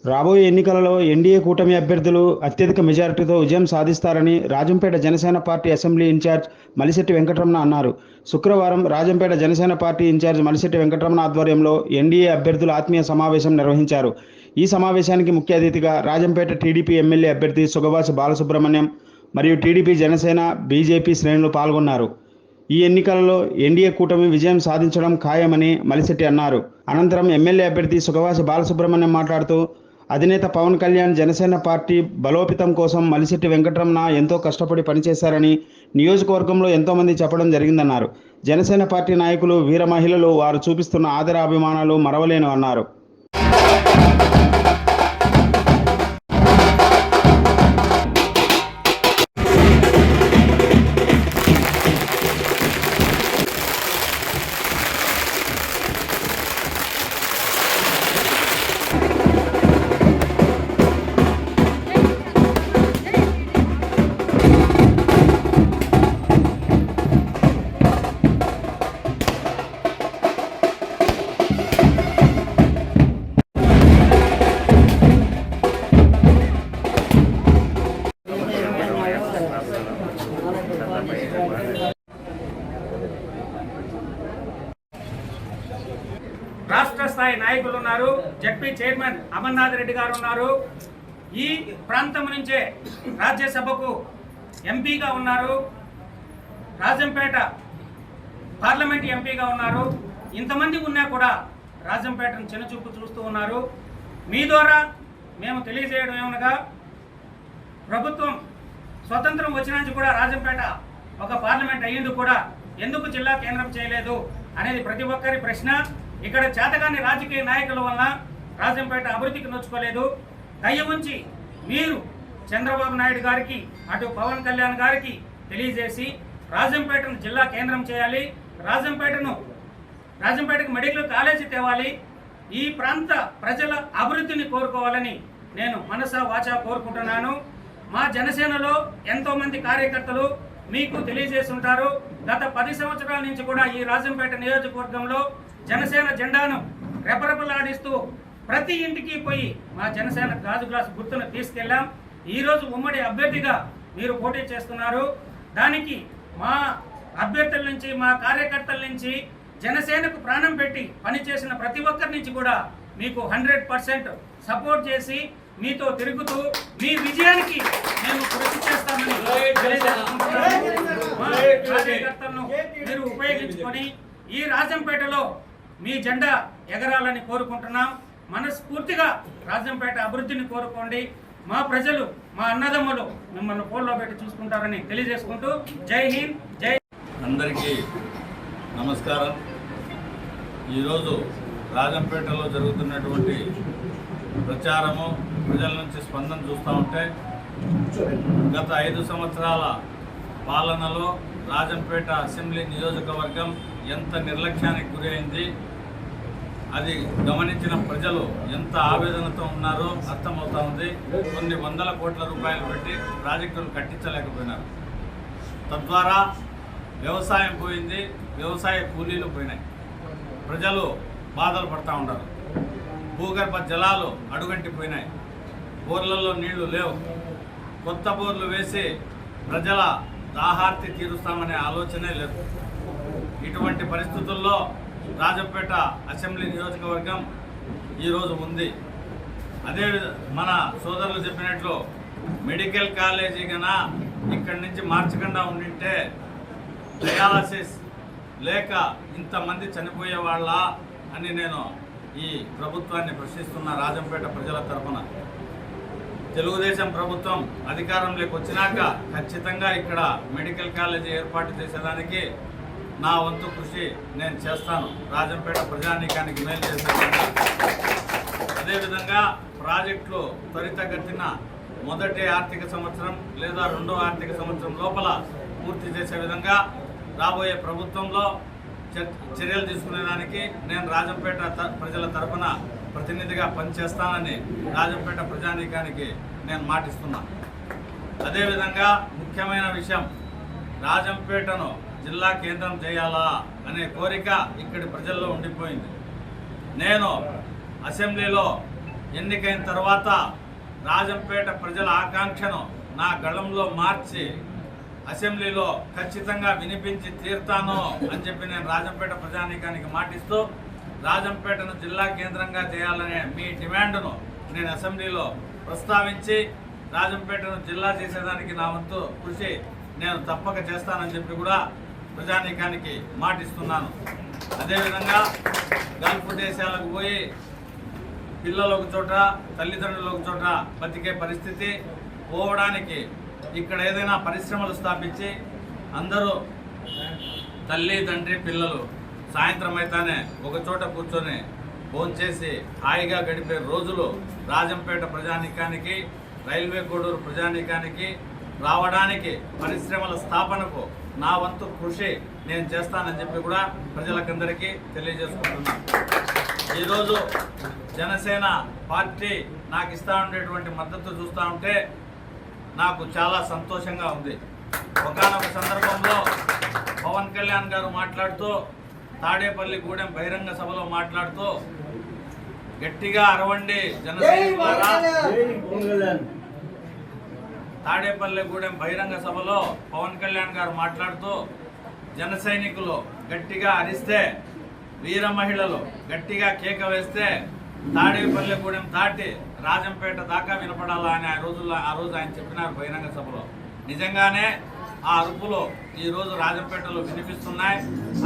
రాబోయే ఎన్నికలలో ఎన్డీఏ కూటమి అభ్యర్థులు అత్యధిక మెజారిటీతో విజయం సాధిస్తారని Rajampet Janasena party assembly incharge Malisetti Venkataramana అన్నారు. శుక్రవారం రాజంపేట జనసేన పార్టీ ఇన్ఛార్జ్ మలిశెట్టి వెంకటరమణ ఆధ్వర్యంలో ఎన్డీఏ అభ్యర్థుల ఆత్మీయ సమావేశం నిర్వహించారు. ఈ సమావేశానికి ముఖ్య అతిథిగా రాజంపేట టీడీపీ ఎమ్మెల్యే అభ్యర్థి సుగవాసి బాలసుబ్రహ్మణ్యం మరియు టీడీపీ జనసేన బీజేపీ శ్రేణులు పాల్గొన్నారు. ఈ ఎన్నికలలో ఎన్డీఏ కూటమి విజయం సాధించడం ఖాయమని మలిశెట్టి అన్నారు. అనంతరం ఎమ్మెల్యే అభ్యర్థి సుగవాసి బాలసుబ్రహ్మణ్యం మాట్లాడుతూ అధినేత పవన్ కళ్యాణ్ జనసేన పార్టీ బలోపేతం కోసం మలిశెట్టి వెంకటరమణ ఎంతో కష్టపడి పనిచేశారని, నియోజకవర్గంలో ఎంతోమంది చెప్పడం జరిగిందన్నారు. జనసేన పార్టీ నాయకులు, వీర మహిళలు వారు చూపిస్తున్న ఆదరాభిమానాలు మరవలేను అన్నారు. రాష్ట్ర స్థాయి నాయకులు ఉన్నారు. జడ్పీ చైర్మన్ అమర్నాథ్ రెడ్డి గారు ఉన్నారు. ఈ ప్రాంతం నుంచే రాజ్యసభకు ఎంపీగా ఉన్నారు. రాజంపేట పార్లమెంట్ ఎంపీగా ఉన్నారు. ఇంతమంది ఉన్నా కూడా రాజంపేటను చిన్నచూపు చూస్తూ ఉన్నారు. మీ ద్వారా మేము తెలియజేయడం ఏమనగా, ప్రభుత్వం స్వతంత్రం వచ్చినందుకు కూడా రాజంపేట ఒక పార్లమెంట్ అయ్యింది కూడా ఎందుకు జిల్లా కేంద్రం చేయలేదు అనేది ప్రతి ఒక్కరి ప్రశ్న. ఇక్కడ చేతగాని రాజకీయ నాయకుల వలన రాజంపేట అభివృద్ధికి నోచుకోలేదు. దయ ఉంచి మీరు చంద్రబాబు నాయుడు గారికి, అటు పవన్ కళ్యాణ్ గారికి తెలియజేసి రాజంపేటను జిల్లా కేంద్రం చేయాలి, రాజంపేటకు మెడికల్ కాలేజీ తేవాలి, ఈ ప్రాంత ప్రజల అభివృద్ధిని కోరుకోవాలని నేను మనసా వాచా కోరుకుంటున్నాను. మా జనసేనలో ఎంతోమంది కార్యకర్తలు మీకు తెలియజేసి ఉంటారు. గత 10 సంవత్సరాల నుంచి కూడా ఈ రాజంపేట నియోజకవర్గంలో జనసేన జెండాను రెపరెపలాడిస్తూ ప్రతి ఇంటికి పోయి మా జనసేన గాజు గ్లాస్ గుర్తును తీసుకెళ్లాం. ఈరోజు ఉమ్మడి అభ్యర్థిగా మీరు పోటీ చేస్తున్నారు. దానికి మా అభ్యర్థుల నుంచి, మా కార్యకర్తల నుంచి, జనసేనకు ప్రాణం పెట్టి పనిచేసిన ప్రతి ఒక్కరి నుంచి కూడా మీకు 100% సపోర్ట్ చేసి మీతో తిరుగుతూ మీ విజయానికి మేము కృషి చేస్తామని మా కార్యకర్తలను మీరు ఉపయోగించుకొని ఈ రాజంపేటలో మీ జెండా ఎగరాలని కోరుకుంటున్నాం. మనస్ఫూర్తిగా రాజంపేట అభివృద్ధిని కోరుకోండి. మా ప్రజలు, మా అన్నదమ్ములు మిమ్మల్ని ఫోన్లో పెట్టి చూసుకుంటారని తెలియజేసుకుంటూ జై హింద్, జై. అందరికీ నమస్కారం. ఈరోజు రాజంపేటలో జరుగుతున్నటువంటి ప్రచారము, ప్రజల నుంచి స్పందన చూస్తూ ఉంటే గత 5 సంవత్సరాల పాలనలో రాజంపేట అసెంబ్లీ నియోజకవర్గం ఎంత నిర్లక్ష్యానికి గురైంది, అది గమనించిన ప్రజలు ఎంత ఆవేదనతో ఉన్నారో అర్థమవుతా ఉంది. కొన్ని వందల కోట్ల రూపాయలు పెట్టి ప్రాజెక్టులు కట్టించలేకపోయినారు. తద్వారా వ్యవసాయం పోయింది, వ్యవసాయ కూలీలు పోయినాయి, ప్రజలు బాధలు పడుతూ ఉంటారు. భూగర్భ జలాలు అడుగంటిపోయినాయి, బోర్లలో నీళ్లు లేవు. కొత్త బోర్లు వేసి ప్రజల దాహార్తి తీరుస్తామనే ఆలోచనే లేదు. ఇటువంటి పరిస్థితుల్లో రాజంపేట అసెంబ్లీ నియోజకవర్గం ఈరోజు ఉంది. అదే మన సోదరులు చెప్పినట్లు మెడికల్ కాలేజీ కన్నా ఇక్కడి నుంచి మార్చకుండా ఉండింటే డయాలసిస్ లేక ఇంతమంది చనిపోయేవాళ్ళ అని నేను ఈ ప్రభుత్వాన్ని ప్రశ్నిస్తున్న రాజంపేట ప్రజల తరఫున. తెలుగుదేశం ప్రభుత్వం అధికారంలోకి వచ్చినాక ఖచ్చితంగా ఇక్కడ మెడికల్ కాలేజీ ఏర్పాటు చేసేదానికి నా వంతు కృషి నేను చేస్తాను. రాజంపేట ప్రజానీకానికి మేలు చేసేదాకా. అదేవిధంగా ప్రాజెక్టులు త్వరితగతిన మొదటి ఆర్థిక సంవత్సరం లేదా 2వ ఆర్థిక సంవత్సరం లోపల పూర్తి చేసే విధంగా రాబోయే ప్రభుత్వంలో చర్యలు తీసుకునేదానికి నేను రాజంపేట ప్రజల తరఫున ప్రతినిధిగా పనిచేస్తానని రాజంపేట ప్రజానీకానికి నేను మాటిస్తున్నా. అదేవిధంగా ముఖ్యమైన విషయం, రాజంపేటను జిల్లా కేంద్రం చేయాలా అనే కోరిక ఇక్కడి ప్రజల్లో ఉండిపోయింది. నేను అసెంబ్లీలో ఎన్నికైన తర్వాత రాజంపేట ప్రజల ఆకాంక్షను నా గళంలో మార్చి అసెంబ్లీలో ఖచ్చితంగా వినిపించి తీరుతాను అని చెప్పి నేను రాజంపేట ప్రజానీకానికి మాటిస్తూ రాజంపేటను జిల్లా కేంద్రంగా చేయాలనే మీ డిమాండ్ను నేను అసెంబ్లీలో ప్రస్తావించి రాజంపేటను జిల్లా చేసేదానికి నా వంతు కృషి నేను తప్పక చేస్తానని చెప్పి కూడా ప్రజానీకానికి మాటిస్తున్నాను. అదేవిధంగా గల్ఫ్ దేశాలకు పోయి పిల్లలు ఒక చోట తల్లిదండ్రులు ఒక చోట బతికే పరిస్థితి పోవడానికి ఇక్కడ ఏదైనా పరిశ్రమలు స్థాపించి అందరూ తల్లి తండ్రి పిల్లలు సాయంత్రం అయితేనే ఒక చోట కూర్చొని భోంచేసి హాయిగా గడిపే రోజులు రాజంపేట ప్రజానీకానికి రైల్వే కోడూరు ప్రజానీకానికి రావడానికి పరిశ్రమల స్థాపనకు నా వంతు కృషి నేను చేస్తానని చెప్పి కూడా ప్రజలకందరికీ తెలియజేసుకుంటున్నాను. ఈరోజు జనసేన పార్టీ నాకు ఇస్తూ ఉండేటువంటి మద్దతు చూస్తూ ఉంటే నాకు చాలా సంతోషంగా ఉంది. ఒకానొక సందర్భంలో పవన్ కళ్యాణ్ గారు మాట్లాడుతూ తాడేపల్లి గూడెం బహిరంగ సభలో మాట్లాడుతూ గట్టిగా అరవండి జనసేన తాడేపల్లి గూడెం బహిరంగ సభలో పవన్ కళ్యాణ్ గారు మాట్లాడుతూ జన సైనికులు గట్టిగా అరిస్తే వీర మహిళలు గట్టిగా కేక వేస్తే తాడేపల్లి గూడెం దాటి రాజంపేట దాకా వినపడాలా అని ఆ రోజు ఆయన చెప్పినారు బహిరంగ సభలో. నిజంగానే ఆ అరుపులు ఈరోజు రాజంపేటలో వినిపిస్తున్నాయి.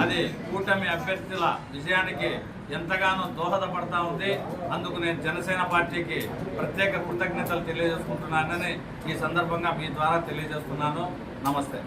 అది కూటమి అభ్యర్థుల విజయానికి ఎంతగానో దోహదపడతా ఉంది. అందుకు నేను జనసేన పార్టీకి ప్రత్యేక కృతజ్ఞతలు తెలియజేసుకుంటున్నానని ఈ సందర్భంగా మీ ద్వారా తెలియజేస్తున్నాను. నమస్తే.